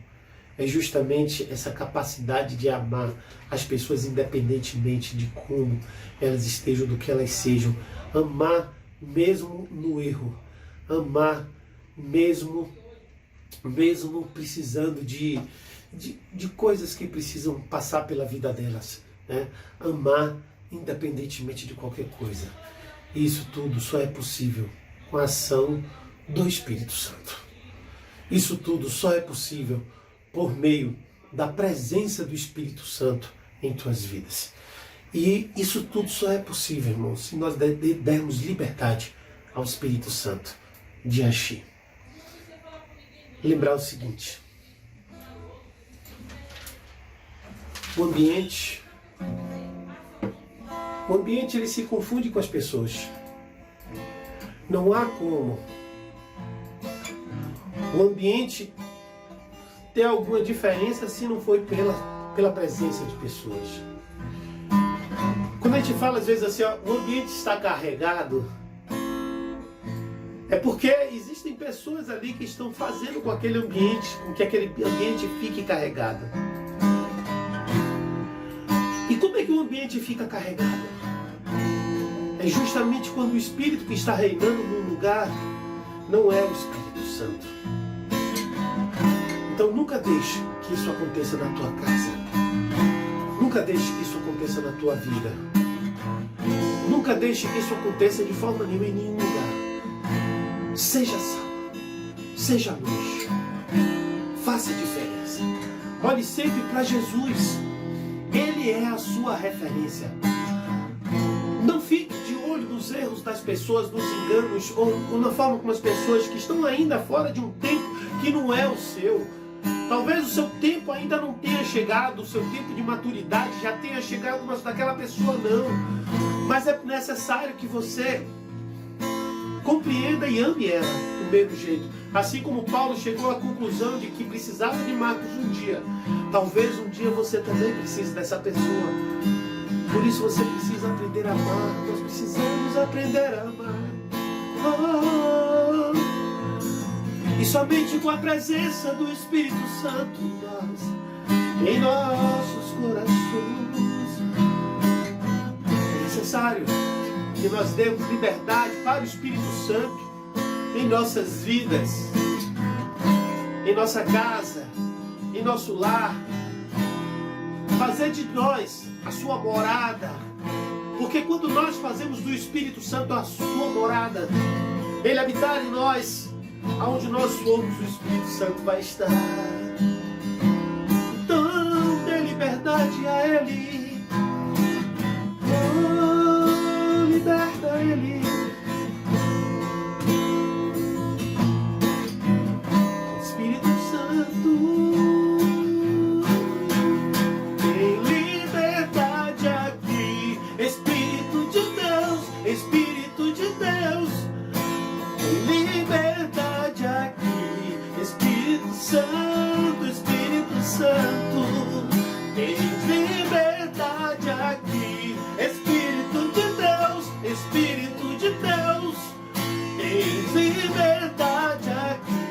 [SPEAKER 4] é justamente essa capacidade de amar as pessoas independentemente de como elas estejam, do que elas sejam. Amar mesmo no erro. Amar mesmo precisando de coisas que precisam passar pela vida delas. Né? Amar independentemente de qualquer coisa. Isso tudo só é possível com a ação do Espírito Santo. Isso tudo só é possível por meio da presença do Espírito Santo em tuas vidas. E isso tudo só é possível, irmãos, se nós dermos liberdade ao Espírito Santo de agir. lembrar o seguinte: o ambiente ele se confunde com as pessoas. Não há como o ambiente ter alguma diferença se não for pela presença de pessoas. Quando a gente fala às vezes assim, ó, o ambiente está carregado, é porque existem pessoas ali que estão fazendo com aquele ambiente, com que aquele ambiente fique carregado. E como é que o ambiente fica carregado? É justamente quando o Espírito que está reinando num lugar não é o Espírito Santo. Então nunca deixe que isso aconteça na tua casa. Nunca deixe que isso aconteça na tua vida. Nunca deixe que isso aconteça de forma nenhuma em nenhum lugar. Seja sal, seja luz. Faça diferença. Olhe sempre para Jesus. Ele é a sua referência. Não fique de olho nos erros das pessoas, nos enganos, ou na forma como as pessoas que estão ainda fora de um tempo que não é o seu. Talvez o seu tempo ainda não tenha chegado, o seu tempo de maturidade já tenha chegado, mas daquela pessoa não. Mas é necessário que você compreenda e ame ela do mesmo jeito. Assim como Paulo chegou à conclusão de que precisava de Marcos um dia, talvez um dia você também precise dessa pessoa. Por isso você precisa aprender a amar. Nós precisamos aprender a amar. E somente com a presença do Espírito Santo em nossos corações é necessário que nós demos liberdade para o Espírito Santo em nossas vidas, em nossa casa, em nosso lar. Fazer de nós a sua morada, porque quando nós fazemos do Espírito Santo a sua morada, ele habitar em nós, aonde nós formos, o Espírito Santo vai estar. Então dê liberdade a ele, liberta ele. Espírito Santo, Espírito de Deus, tem liberdade aqui. Espírito Santo, Espírito Santo, tem liberdade aqui. Espírito de Deus, Espírito de Deus, tem liberdade aqui.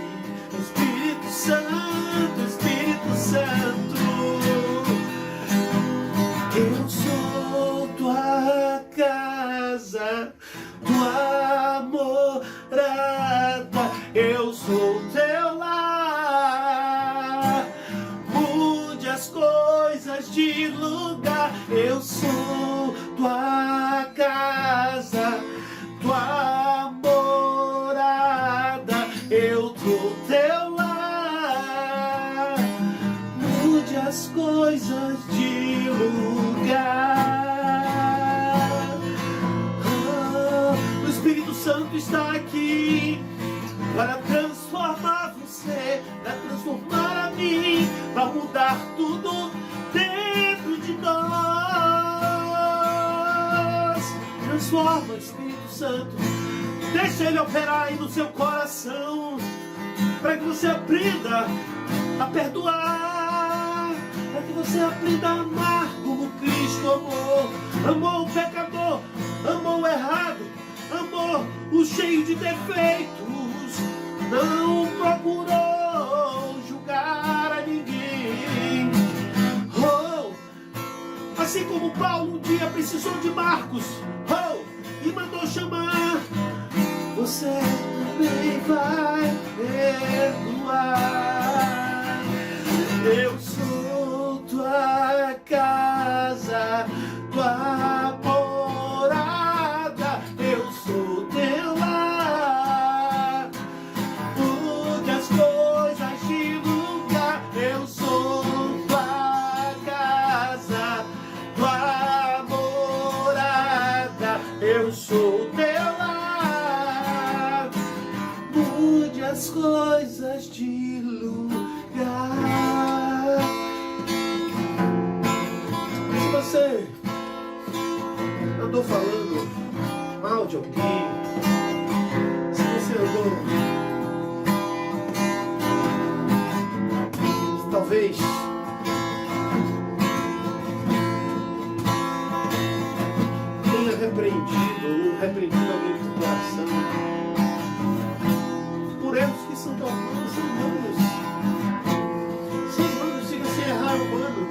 [SPEAKER 4] Espírito Santo, Espírito Santo, eu sou tua casa, tua morada, eu sou teu lar. Mude as coisas de lugar, eu sou tua casa, tua morada, eu sou teu lar. Mude as coisas de lugar. O Espírito Santo está aqui para transformar você, para transformar a mim, para mudar tudo dentro de nós. Transforma, Espírito Santo. Deixa ele operar aí no seu coração, para que você aprenda a perdoar, para que você aprenda a amar como Cristo amou. Amou o pecador, amou o errado, amou o cheio de defeitos. Não procurou julgar a ninguém. Assim como Paulo um dia precisou de Marcos e mandou chamar, você também vai perdoar. Eu sou tua casa, tua morada, eu sou teu lar. Mude as coisas de lugar, eu sou tua casa, tua morada, eu sou teu lar. Mude as coisas de alguém, se você andou, talvez tenha repreendido alguém do coração por erros que são tão humanos, diga sem errar humano.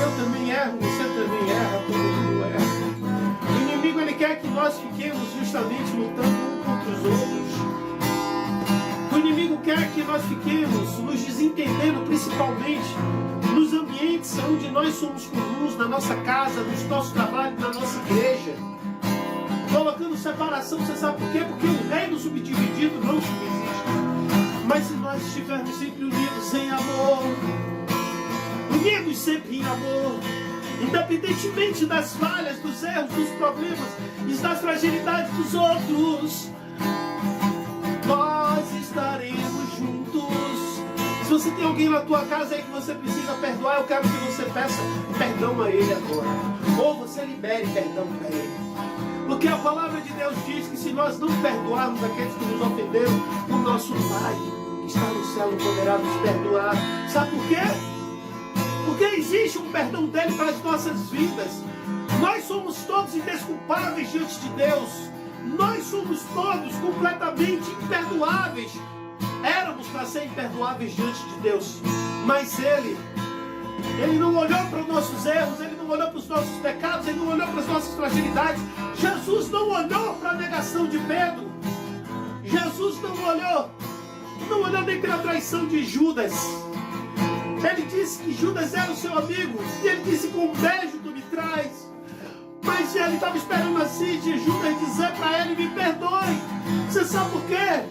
[SPEAKER 4] Eu também erro, você também erra, todo mundo erra. O inimigo, ele quer que nós fiquemos justamente lutando uns contra os outros. O inimigo quer que nós fiquemos nos desentendendo, principalmente nos ambientes onde nós somos comuns, na nossa casa, nos nossos trabalhos, na nossa igreja. Colocando separação, você sabe por quê? Porque o reino subdividido não subsiste. Mas se nós estivermos sempre unidos em amor, unidos sempre em amor, independentemente das falhas, dos erros, dos problemas e das fragilidades dos outros, nós estaremos juntos. Se você tem alguém na tua casa aí que você precisa perdoar, eu quero que você peça perdão a ele agora. Ou você libere perdão para ele. Porque a palavra de Deus diz que se nós não perdoarmos aqueles que nos ofenderam, o nosso Pai que está no céu não poderá nos perdoar. Sabe por quê? Porque existe um perdão dele para as nossas vidas. Nós somos todos indesculpáveis diante de Deus. Nós somos todos completamente imperdoáveis. Éramos para ser imperdoáveis diante de Deus. Mas Ele não olhou para os nossos erros, Ele não olhou para os nossos pecados, Ele não olhou para as nossas fragilidades. Jesus não olhou para a negação de Pedro. Jesus não olhou nem para a traição de Judas. Ele disse que Judas era o seu amigo. E ele disse: com um beijo tu me traz. Mas ele estava esperando assim de Judas dizer para ele: me perdoe. Você sabe por quê?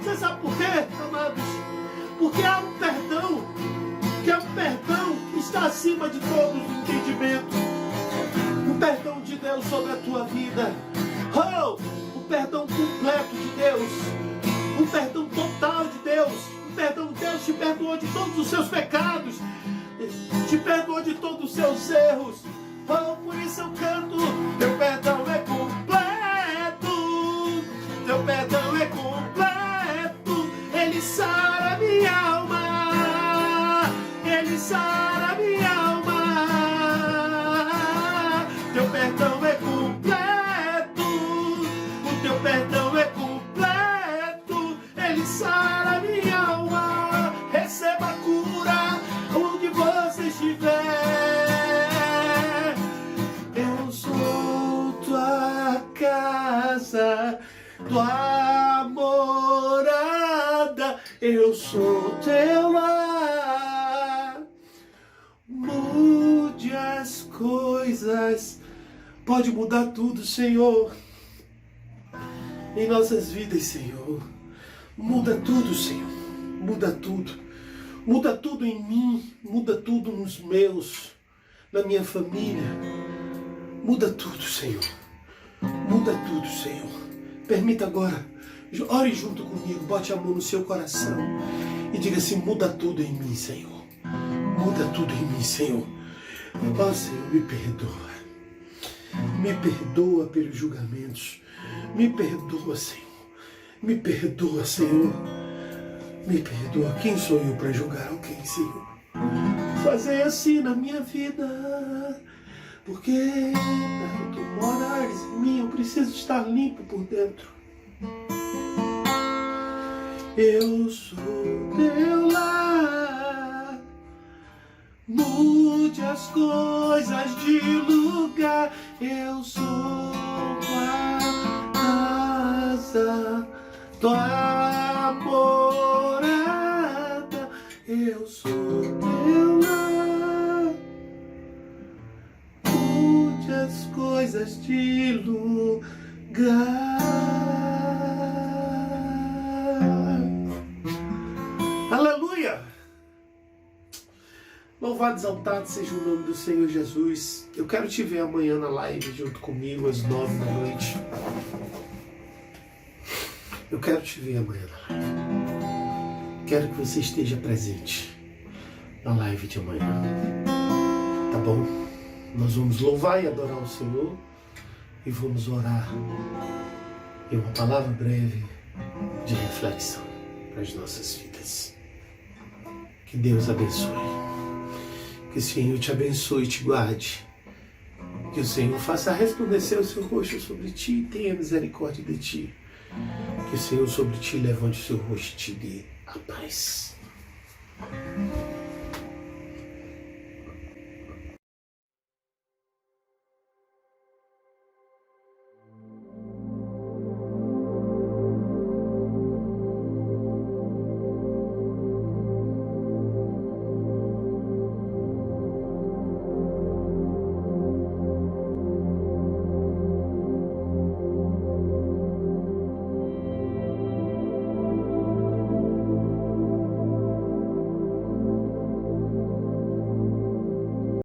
[SPEAKER 4] Você sabe por quê, amados? Porque há um perdão, que é um perdão que está acima de todo o entendimento. O perdão de Deus sobre a tua vida. O perdão completo de Deus. O perdão total de Deus. O perdão de Deus te perdoou de todos os seus pecados. Te perdoou de todos os seus erros. Por isso eu canto: teu perdão é completo. Teu perdão é completo. Ele sara minha alma. Ele sara minha alma. Teu perdão é completo. O teu perdão é completo. Ele sara minha alma. Receba a cura onde você estiver. Eu sou tua casa, tua morada. Eu sou teu lar. Mude as coisas. Pode mudar tudo, Senhor, em nossas vidas, Senhor. Muda tudo, Senhor. Muda tudo. Muda tudo em mim. Muda tudo nos meus, na minha família. Muda tudo, Senhor. Muda tudo, Senhor. Permita agora, ore junto comigo, bote a mão no seu coração e diga assim: muda tudo em mim, Senhor. Muda tudo em mim, Senhor. Ó, Senhor, me perdoa. Me perdoa pelos julgamentos. Me perdoa, Senhor. Me perdoa, Senhor. Me perdoa. Quem sou eu para julgar alguém, Senhor? Fazer assim na minha vida. Porque para tu morares em mim, eu preciso estar limpo por dentro. Eu sou teu lar. Mude as coisas de lugar. Eu sou tua casa, tua morada. Eu sou teu lar. Mude as coisas de lugar. Aleluia! Louvado, exaltado seja o nome do Senhor Jesus. Eu quero te ver amanhã na live junto comigo às 9 da noite. Eu quero te ver amanhã na live. Quero que você esteja presente na live de amanhã. Tá bom? Nós vamos louvar e adorar o Senhor. e vamos orar. E uma palavra breve de reflexão para as nossas vidas. Que Deus abençoe. Que o Senhor te abençoe e te guarde. Que o Senhor faça resplandecer o seu rosto sobre ti e tenha misericórdia de ti. Que o Senhor sobre ti levante o seu rosto e te dê a paz.